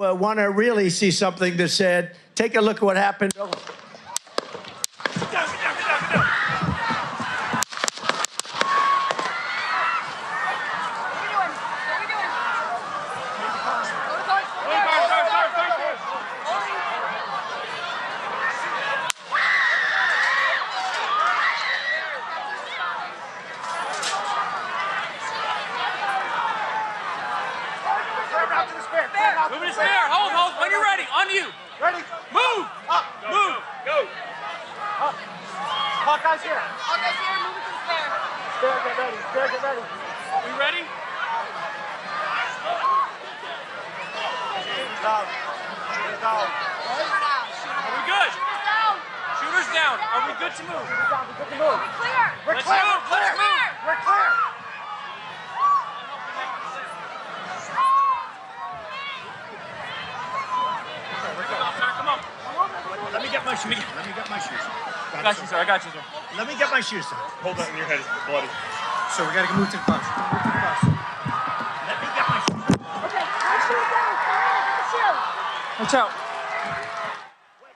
want to really see something that said, take a look at what happened. Move to spare. Hold. When you're ready. On you. Ready. Move. Up. Move. Go. Up. Hawkeye's here. Hawkeye's here. Move it to the spare. Spare, get ready. Spare, get ready. We ready? Shooters down. Shooters down. Are we good? Shooters down. Shooters down. Are we good to move? Shooters down. We're good to move. We're clear. We're Let's clear. move. Let's move. We're clear. Come on. Let me get my shoes. I got you, sir. Let me get my shoes on. Hold that in your head. It's bloody. So we got to move to the bus. Let me get my shoes. Okay. Put shoes down. Get the shield. Watch out. Wait.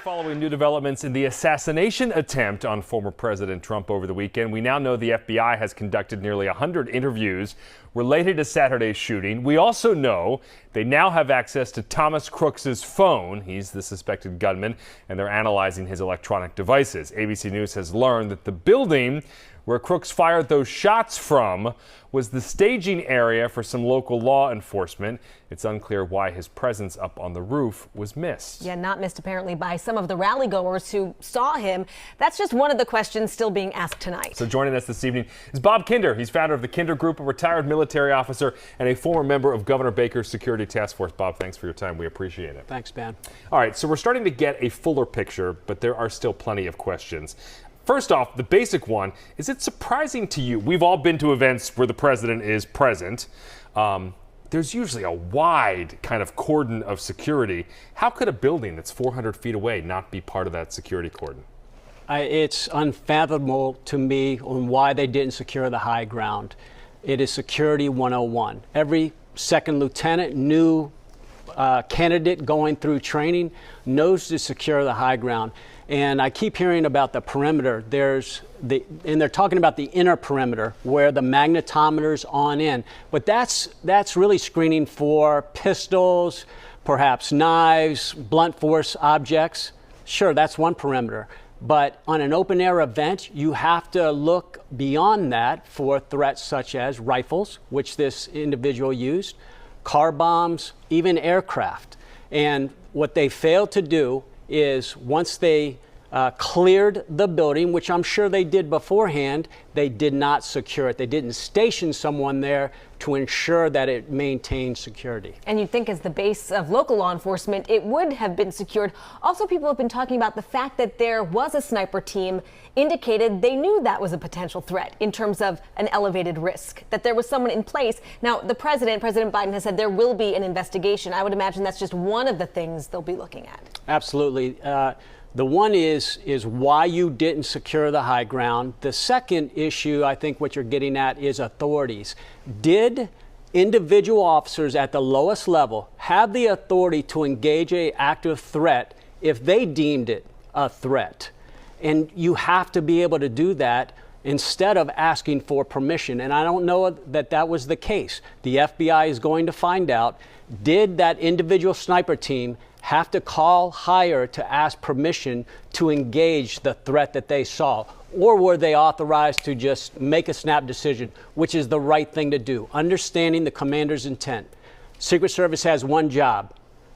Following new developments in the assassination attempt on former President Trump over the weekend, we now know the FBI has conducted nearly 100 interviews related to Saturday's shooting. We also know they now have access to Thomas Crooks's phone. He's the suspected gunman, and they're analyzing his electronic devices. ABC News has learned that the building where Crooks fired those shots from was the staging area for some local law enforcement. It's unclear why his presence up on the roof was missed. Yeah, not missed apparently by some of the rally goers who saw him. That's just one of the questions still being asked tonight. So joining us this evening is Bob Kinder. He's founder of the Kinder Group, a retired military officer and a former member of Governor Baker's security task force. Bob, thanks for your time. We appreciate it. Thanks, Ben. All right, so we're starting to get a fuller picture, but there are still plenty of questions. First off, the basic one, is it surprising to you? We've all been to events where the president is present. There's usually a wide kind of cordon of security. How could a building that's 400 feet away not be part of that security cordon? It's unfathomable to me on why they didn't secure the high ground. It is security 101. Every second lieutenant, new candidate going through training knows to secure the high ground. And I keep hearing about the perimeter. And they're talking about the inner perimeter where the magnetometer's on in. But that's really screening for pistols, perhaps knives, blunt force objects. Sure, that's one perimeter. But on an open air event, you have to look beyond that for threats such as rifles, which this individual used, car bombs, even aircraft. And what they failed to do is once they cleared the building, which I'm sure they did beforehand, they did not secure it. They didn't station someone there to ensure that it maintained security. And you'd think as the base of local law enforcement, it would have been secured. Also, people have been talking about the fact that there was a sniper team indicated they knew that was a potential threat in terms of an elevated risk, that there was someone in place. Now, President Biden has said there will be an investigation. I would imagine that's just one of the things they'll be looking at. Absolutely. The one is why you didn't secure the high ground. The second issue, I think what you're getting at, is authorities. Did individual officers at the lowest level have the authority to engage an active threat if they deemed it a threat? And you have to be able to do that instead of asking for permission. And I don't know that that was the case. The FBI is going to find out, did that individual sniper team have to call higher to ask permission to engage the threat that they saw? Or were they authorized to just make a snap decision, which is the right thing to do, understanding the commander's intent? Secret Service has one job: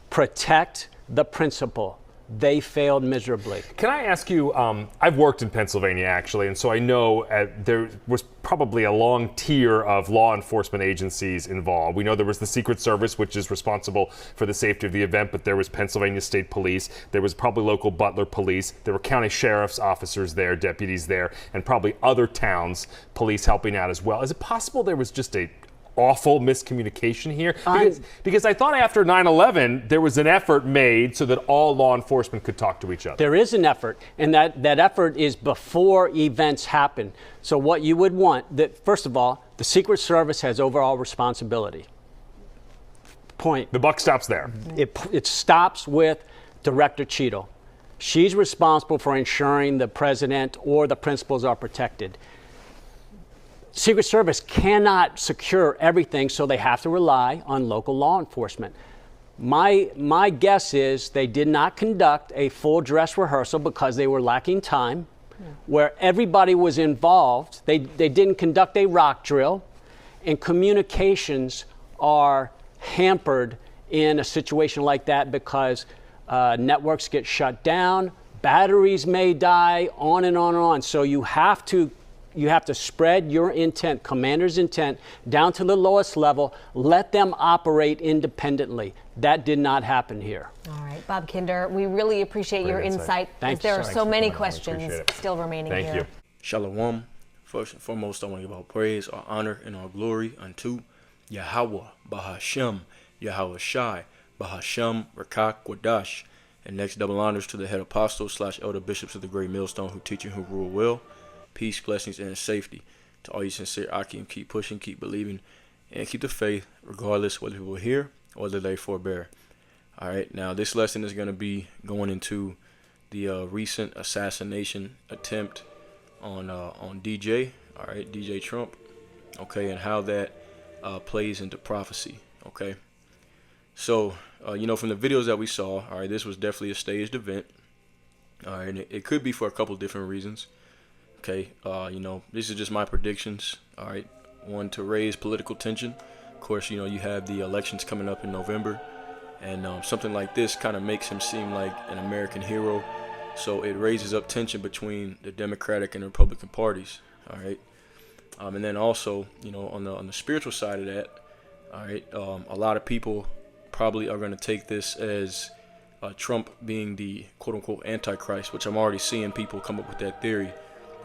protect the principal. they failed miserably. Can I ask you, I've worked in Pennsylvania actually, and so I know there was probably a long tier of law enforcement agencies involved. We know there was the Secret Service, which is responsible for the safety of the event, but there was Pennsylvania State Police, there was probably local Butler Police, there were county sheriff's officers there, deputies there, and probably other towns' police helping out as well. Is it possible there was just a awful miscommunication here? Because I thought after 9/11 there was an effort made so that all law enforcement could talk to each other. There is an effort, and that effort is before events happen. So what you would want, that first of all, the Secret Service has overall responsibility. Point. The buck stops there. It stops with Director Cheeto. She's responsible for ensuring the president or the principals are protected. Secret Service cannot secure everything, so they have to rely on local law enforcement. My guess is they did not conduct a full dress rehearsal because they were lacking time, where everybody was involved. They didn't conduct a rock drill, and communications are hampered in a situation like that because networks get shut down, batteries may die, on and on and on. So you have to spread your intent, commander's intent, down to the lowest level. Let them operate independently. That did not happen here. All right, Bob Kinder, we really appreciate your insight. Thank There you. are so many questions still remaining here. Thank you. Shalom. First and foremost, I want to give all praise, all honor, and all glory unto Yahweh, Bahashem, Yahweh Shai, Bahashem, Rakak, Wadash. And next, double honors to the head apostles / elder bishops of the great millstone who teach and who rule well. Peace, blessings, and safety to all you sincere Akim. Keep pushing, keep believing, and keep the faith, regardless whether people hear or whether they forbear. All right, now this lesson is going to be going into the recent assassination attempt on DJ. All right, DJ Trump. Okay, and how that plays into prophecy. Okay, so from the videos that we saw, all right, this was definitely a staged event. All right, and it could be for a couple different reasons. Okay, this is just my predictions. All right, one, to raise political tension. Of course, you have the elections coming up in November, and something like this kind of makes him seem like an American hero. So it raises up tension between the Democratic and Republican parties. All right, and then also, on the spiritual side of that, all right, a lot of people probably are going to take this as Trump being the quote-unquote Antichrist, which I'm already seeing people come up with that theory.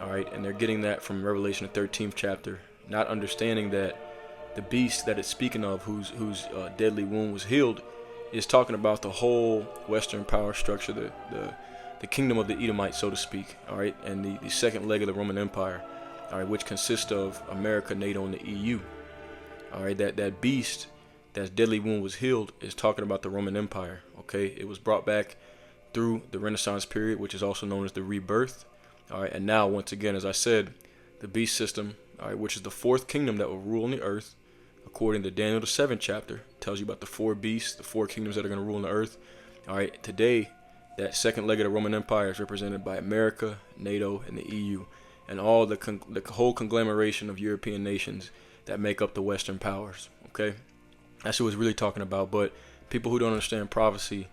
All right, and they're getting that from Revelation, the 13th chapter, not understanding that the beast that it's speaking of, whose deadly wound was healed, is talking about the whole Western power structure, the kingdom of the Edomites, so to speak. All right, and the second leg of the Roman Empire, all right, which consists of America, NATO, and the EU. All right, that beast, that deadly wound was healed, is talking about the Roman Empire. Okay, it was brought back through the Renaissance period, which is also known as the rebirth. All right, and now, once again, as I said, the beast system, all right, which is the fourth kingdom that will rule on the earth, according to Daniel, the 7th chapter, tells you about the four beasts, the four kingdoms that are going to rule on the earth. All right, today, that second leg of the Roman Empire is represented by America, NATO, and the EU, and all the whole conglomeration of European nations that make up the Western powers. Okay, that's what it's really talking about. But people who don't understand prophecy,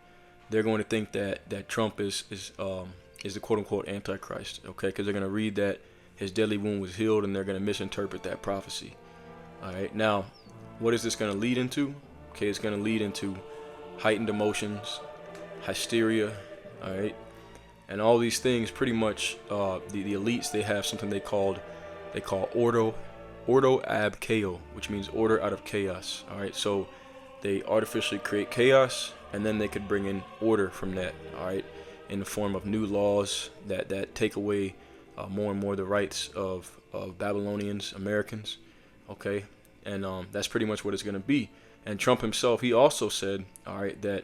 they're going to think that Trump is the quote-unquote Antichrist, okay? Because they're going to read that his deadly wound was healed, and they're going to misinterpret that prophecy. All right, now, what is this going to lead into? Okay, it's going to lead into heightened emotions, hysteria, all right? And all these things, pretty much, the elites, they have something they call ordo ab chaos, which means order out of chaos, all right? So they artificially create chaos, and then they could bring in order from that, all right? In the form of new laws that take away more and more the rights of Babylonians, Americans, okay? And that's pretty much what it's going to be. And Trump himself, he also said, all right, that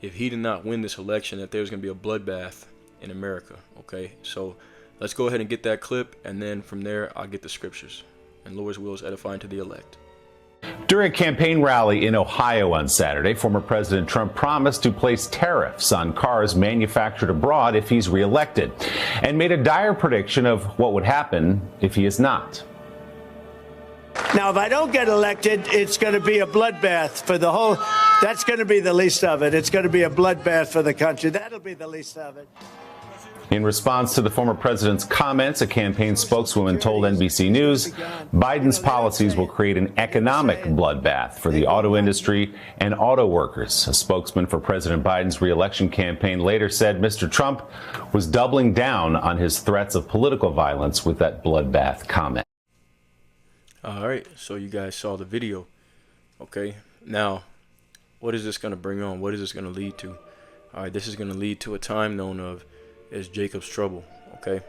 if he did not win this election, that there's going to be a bloodbath in America, okay? So let's go ahead and get that clip, and then from there, I'll get the scriptures. And Lord's will is edifying to the elect. During a campaign rally in Ohio on Saturday, former President Trump promised to place tariffs on cars manufactured abroad if he's reelected, and made a dire prediction of what would happen if he is not. Now, if I don't get elected, it's going to be a bloodbath for the whole. That's going to be the least of it. It's going to be a bloodbath for the country. That'll be the least of it. In response to the former president's comments, a campaign spokeswoman told NBC News Biden's policies will create an economic bloodbath for the auto industry and auto workers. A spokesman for President Biden's re-election campaign later said Mr. Trump was doubling down on his threats of political violence with that bloodbath comment. All right, so you guys saw the video. Okay, now, what is this going to bring on? What is this going to lead to? All right, this is going to lead to a time known of as Jacob's trouble. Okay,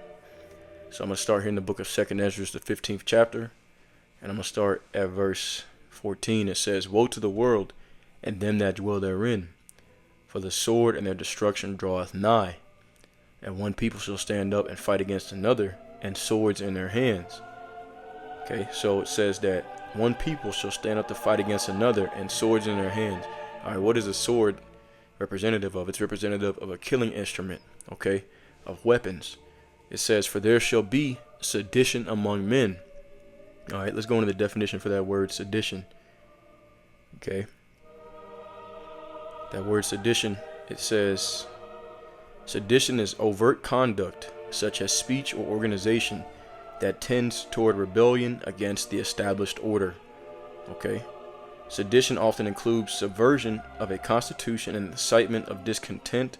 so I'm going to start here in the book of 2nd Ezra, the 15th chapter, and I'm going to start at verse 14. It says, "Woe to the world and them that dwell therein, for the sword and their destruction draweth nigh, and one people shall stand up and fight against another, and swords in their hands." Okay, so it says that one people shall stand up to fight against another, and swords in their hands. All right, what is a sword representative of? It's representative of a killing instrument, okay, of weapons. It says, "For there shall be sedition among men." All right, let's go into the definition for that word sedition. Okay, that word sedition, it says, sedition is overt conduct, such as speech or organization, that tends toward rebellion against the established order. Okay, sedition often includes subversion of a constitution and incitement of discontent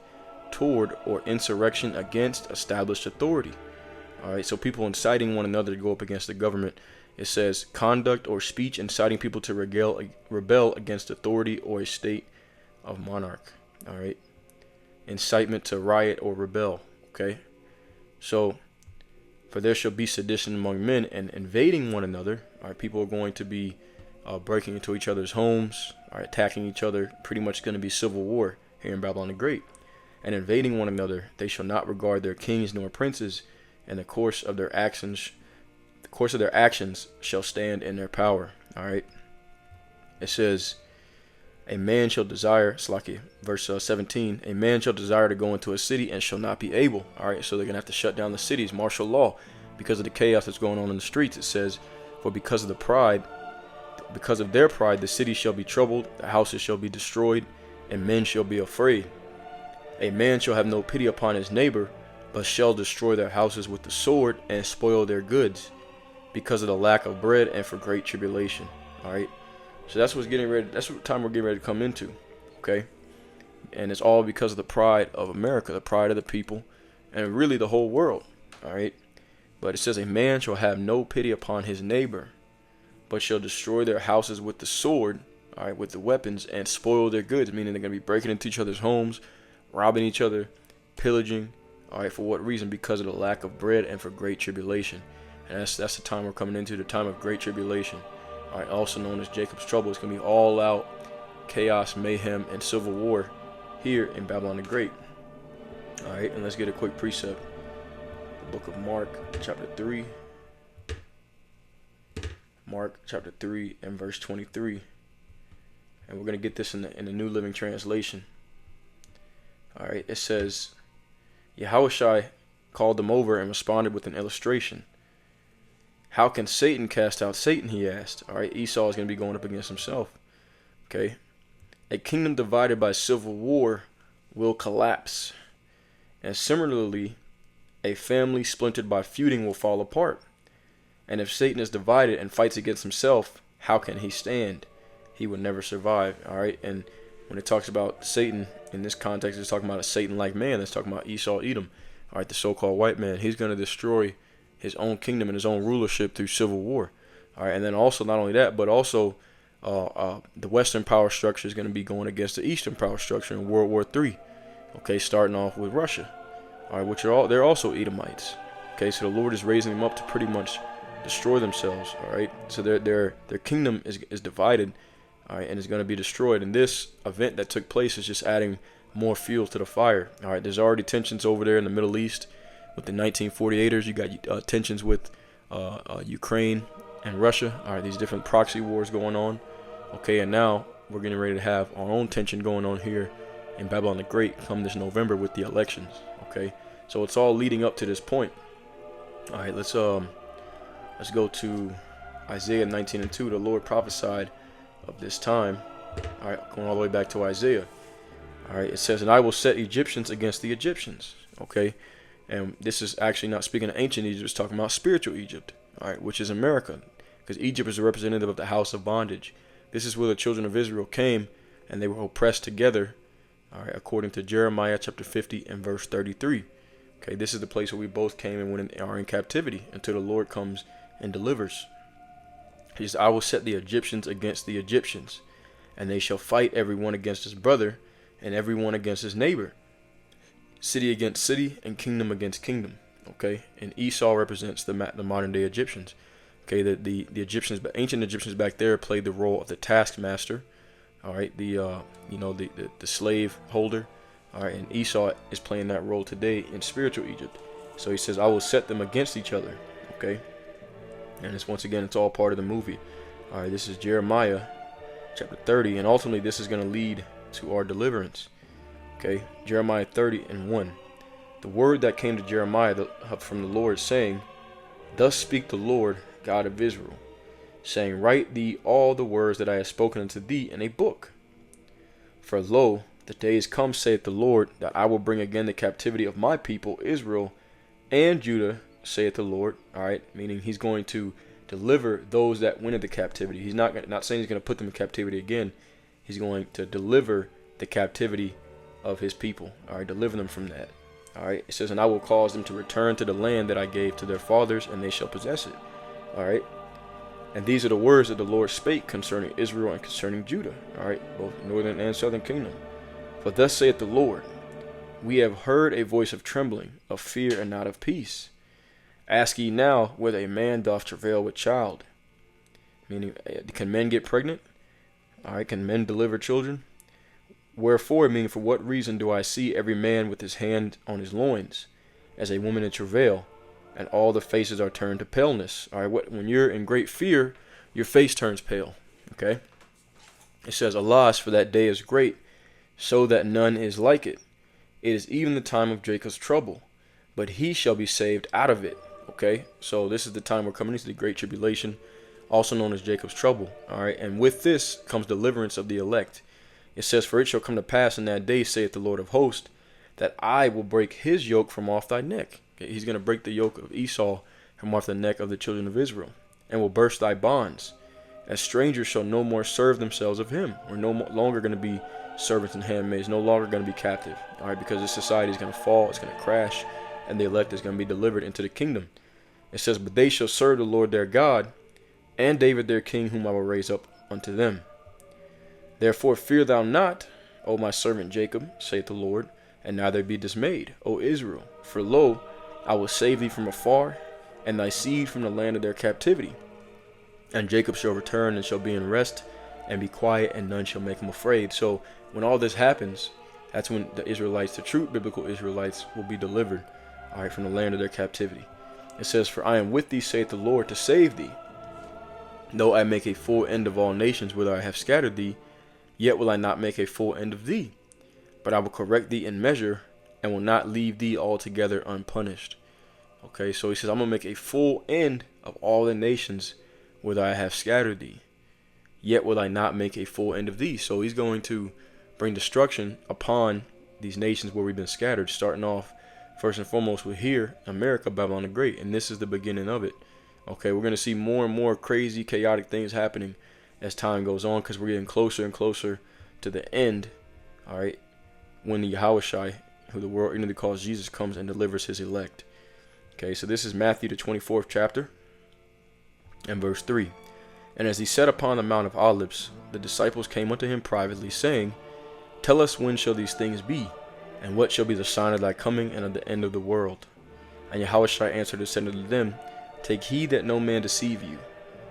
toward or insurrection against established authority. All right, so people inciting one another to go up against the government. It says conduct or speech inciting people to rebel against authority or a state of monarch. All right, incitement to riot or rebel. Okay, so for there shall be sedition among men, and invading one another. All right, people are going to be breaking into each other's homes, are attacking each other. Pretty much going to be civil war here in Babylon the Great. And invading one another, they shall not regard their kings nor princes, and the course of their actions shall stand in their power. All right. It says, a man shall desire, Slaki, verse 17, a man shall desire to go into a city and shall not be able. All right, so they're going to have to shut down the cities, martial law, because of the chaos that's going on in the streets. It says, for because of their pride, the city shall be troubled, the houses shall be destroyed, and men shall be afraid. A man shall have no pity upon his neighbor, but shall destroy their houses with the sword and spoil their goods, because of the lack of bread and for great tribulation. All right. So that's what's getting ready. That's what time we're getting ready to come into, okay? And it's all because of the pride of America, the pride of the people, and really the whole world, all right? But it says, a man shall have no pity upon his neighbor, but shall destroy their houses with the sword, all right, with the weapons, and spoil their goods, meaning they're going to be breaking into each other's homes, robbing each other, pillaging, all right, for what reason? Because of the lack of bread and for great tribulation. And that's the time we're coming into, the time of great tribulation. All right, also known as Jacob's trouble. It's going to be all out chaos, mayhem, and civil war here in Babylon the Great. All right, and let's get a quick precept. The book of Mark, chapter 3. Mark, chapter 3, and verse 23. And we're going to get this in the New Living Translation. All right, it says, Yahushua called them over and responded with an illustration. How can Satan cast out Satan, he asked. All right, Esau is going to be going up against himself. Okay. A kingdom divided by civil war will collapse. And similarly, a family splintered by feuding will fall apart. And if Satan is divided and fights against himself, how can he stand? He will never survive. All right. And when it talks about Satan in this context, it's talking about a Satan-like man. It's talking about Esau, Edom. All right, the so-called white man. He's going to destroy his own kingdom and his own rulership through civil war. All right, and then also not only that, but also the Western power structure is going to be going against the Eastern power structure in World War III. Okay, starting off with Russia. All right, they're also Edomites. Okay, so the Lord is raising them up to pretty much destroy themselves. All right, so their kingdom is divided. All right, and it's going to be destroyed. And this event that took place is just adding more fuel to the fire. All right, there's already tensions over there in the Middle East. With the 1948ers, you got tensions with Ukraine and Russia. All right, these different proxy wars going on. Okay, and now we're getting ready to have our own tension going on here in Babylon the Great come this November with the elections. Okay, so it's all leading up to this point. All right, let's go to Isaiah 19:2, the Lord prophesied of this time. All right, going all the way back to Isaiah. All right, it says, and I will set Egyptians against the Egyptians. Okay, and this is actually not speaking of ancient Egypt, it's talking about spiritual Egypt, all right, which is America, because Egypt is a representative of the house of bondage. This is where the children of Israel came, and they were oppressed together, all right, according to Jeremiah chapter 50 and verse 33. Okay, this is the place where we both came and are in captivity until the Lord comes and delivers. He says, I will set the Egyptians against the Egyptians, and they shall fight every one against his brother, and every one against his neighbor, city against city, and kingdom against kingdom. Okay, and Esau represents the modern day Egyptians. Okay, the Egyptians, ancient Egyptians back there played the role of the taskmaster. All right, the slave holder. All right, and Esau is playing that role today in spiritual Egypt. So he says, I will set them against each other. Okay, and it's once again, it's all part of the movie. All right, this is Jeremiah chapter 30, and ultimately this is going to lead to our deliverance. Okay, Jeremiah 30:1. The word that came to Jeremiah from the Lord, saying, Thus speak the Lord God of Israel, saying, Write thee all the words that I have spoken unto thee in a book. For lo, the days come, saith the Lord, that I will bring again the captivity of my people Israel and Judah, saith the Lord. All right, meaning he's going to deliver those that went into captivity. He's not saying he's going to put them in captivity again. He's going to deliver the captivity of his people. All right, deliver them from that. All right, it says, and I will cause them to return to the land that I gave to their fathers, and they shall possess it. All right, and these are the words that the Lord spake concerning Israel and concerning Judah. All right, both northern and southern kingdom. For thus saith the Lord, we have heard a voice of trembling, of fear, and not of peace. Ask ye now whether a man doth travail with child. Meaning, can men get pregnant? All right, can men deliver children? Wherefore, meaning, for what reason do I see every man with his hand on his loins, as a woman in travail, and all the faces are turned to paleness? All right, when you're in great fear, your face turns pale. Okay, it says, Alas, for that day is great, so that none is like it. It is even the time of Jacob's trouble, but he shall be saved out of it. Okay, so this is the time we're coming into the great tribulation, also known as Jacob's trouble. All right, and with this comes deliverance of the elect. It says, For it shall come to pass in that day, saith the Lord of hosts, that I will break his yoke from off thy neck. Okay, he's going to break the yoke of Esau from off the neck of the children of Israel, and will burst thy bonds. As strangers shall no more serve themselves of him. We're no longer going to be servants and handmaids, no longer going to be captive. All right, because this society is going to fall, it's going to crash, and the elect is going to be delivered into the kingdom. It says, But they shall serve the Lord their God, and David their king, whom I will raise up unto them. Therefore fear thou not, O my servant Jacob, saith the Lord, and neither be dismayed, O Israel. For lo, I will save thee from afar, and thy seed from the land of their captivity. And Jacob shall return and shall be in rest, and be quiet, and none shall make him afraid. So when all this happens, that's when the Israelites, the true biblical Israelites, will be delivered, all right, from the land of their captivity. It says, For I am with thee, saith the Lord, to save thee. Though I make a full end of all nations whither I have scattered thee, yet will I not make a full end of thee. But I will correct thee in measure, and will not leave thee altogether unpunished. Okay, so he says, I'm going to make a full end of all the nations whither I have scattered thee. Yet will I not make a full end of thee. So he's going to bring destruction upon these nations where we've been scattered, starting off first and foremost with here, America, Babylon the Great. And this is the beginning of it. Okay, we're going to see more and more crazy, chaotic things happening as time goes on, because we're getting closer and closer to the end, all right, when the Yahushai, who the world ignorantly calls Jesus, comes and delivers his elect. Okay, so this is Matthew the 24th chapter and verse 3. And as he sat upon the Mount of Olives, the disciples came unto him privately, saying, Tell us, when shall these things be? And what shall be the sign of thy coming and of the end of the world? And Yahushua answered and said unto them, Take heed that no man deceive you.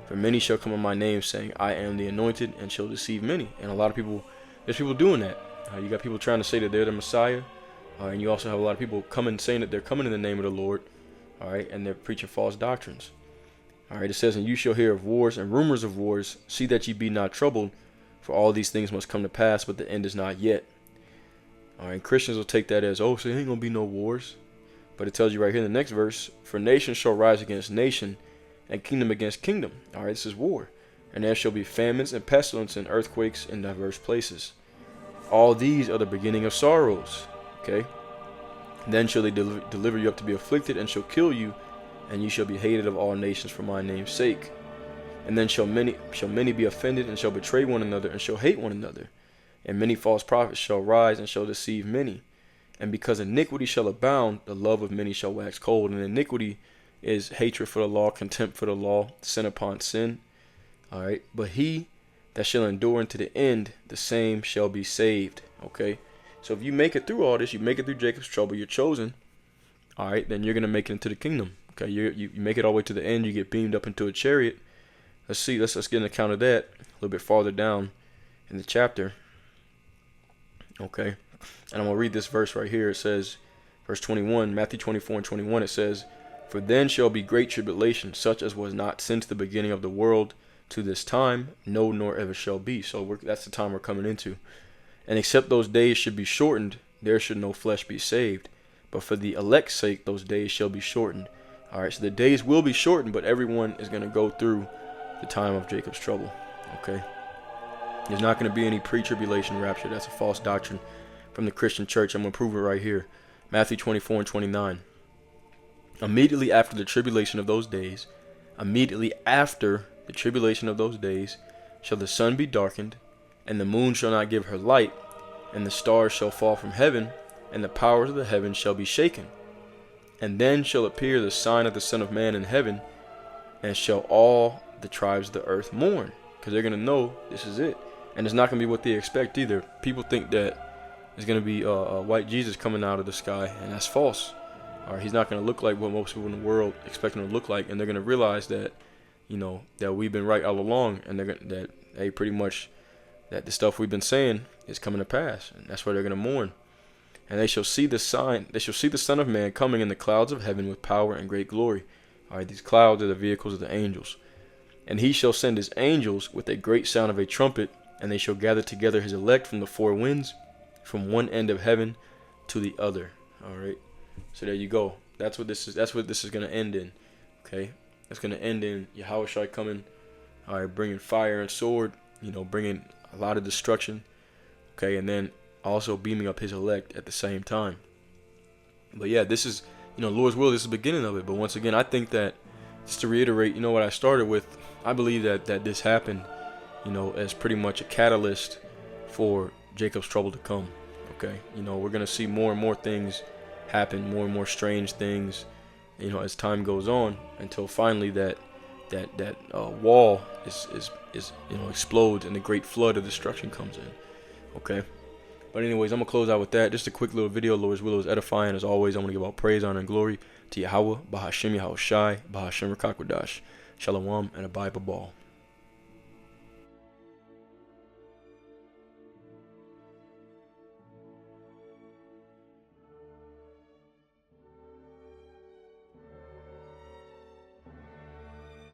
For many shall come in my name, saying, I am the anointed, and shall deceive many. And a lot of people, there's people doing that. You got people trying to say that they're the Messiah. And you also have a lot of people coming saying that they're coming in the name of the Lord. All right, and they're preaching false doctrines. All right, it says, And you shall hear of wars and rumors of wars. See that ye be not troubled, for all these things must come to pass, but the end is not yet. All right, Christians will take that as, oh, so there ain't going to be no wars. But it tells you right here in the next verse, For nation shall rise against nation, and kingdom against kingdom. All right, this is war. And there shall be famines and pestilence and earthquakes in diverse places. All these are the beginning of sorrows. Okay. Then shall they deliver you up to be afflicted, and shall kill you, and you shall be hated of all nations for my name's sake. And then shall many be offended, and shall betray one another, and shall hate one another. And many false prophets shall rise, and shall deceive many. And because iniquity shall abound, the love of many shall wax cold. And iniquity is hatred for the law, contempt for the law, sin upon sin. All right, but he that shall endure unto the end, the same shall be saved. Okay, so if you make it through all this, you make it through Jacob's trouble, you're chosen. All right, then you're gonna make it into the kingdom. Okay, you make it all the way to the end. You get beamed up into a chariot. Let's see. Let's get an account of that a little bit farther down in the chapter. Okay, and I'm gonna read this verse right here. It says, verse 21, Matthew 24:21. It says, "For then shall be great tribulation, such as was not since the beginning of the world to this time, no, nor ever shall be." So that's the time we're coming into. "And except those days should be shortened, there should no flesh be saved. But for the elect's sake, those days shall be shortened." All right, so the days will be shortened, but everyone is going to go through the time of Jacob's trouble. Okay, there's not going to be any pre-tribulation rapture. That's a false doctrine from the Christian church. I'm going to prove it right here. Matthew 24:29. "Immediately after the tribulation of those days, immediately after the tribulation of those days, shall the sun be darkened, and the moon shall not give her light, and the stars shall fall from heaven, and the powers of the heavens shall be shaken. And then shall appear the sign of the Son of Man in heaven, and shall all the tribes of the earth mourn." Because they're going to know this is it. And it's not going to be what they expect either. People think that it's going to be a white Jesus coming out of the sky, and that's false. All right, he's not going to look like what most people in the world expect him to look like, and they're going to realize that, you know, that we've been right all along, and that the stuff we've been saying is coming to pass, and that's why they're going to mourn. "And they shall see the sign, they shall see the Son of Man coming in the clouds of heaven with power and great glory." All right, these clouds are the vehicles of the angels. "And he shall send his angels with a great sound of a trumpet, and they shall gather together his elect from the four winds, from one end of heaven to the other." All right, so there you go. That's what this is. That's what this is going to end in. Okay, it's going to end in Yahushua coming, all right, bringing fire and sword, you know, bringing a lot of destruction. Okay, and then also beaming up his elect at the same time. But yeah, this is, you know, Lord's will, this is the beginning of it. But once again, I think that, just to reiterate, you know, what I started with, I believe that this happened, you know, as pretty much a catalyst for Jacob's trouble to come. Okay, you know, we're going to see more and more things happen, more and more strange things, you know, as time goes on, until finally that wall is you know, explodes, and the great flood of destruction comes in. Okay, but anyways, I'm gonna close out with that. Just a quick little video. Lord's will is edifying. As always, I'm gonna give all praise, honor, and glory to Yahweh, Bahashem Yahushai, Bahashem Rakakwadash, Shalom, and a Bible ball.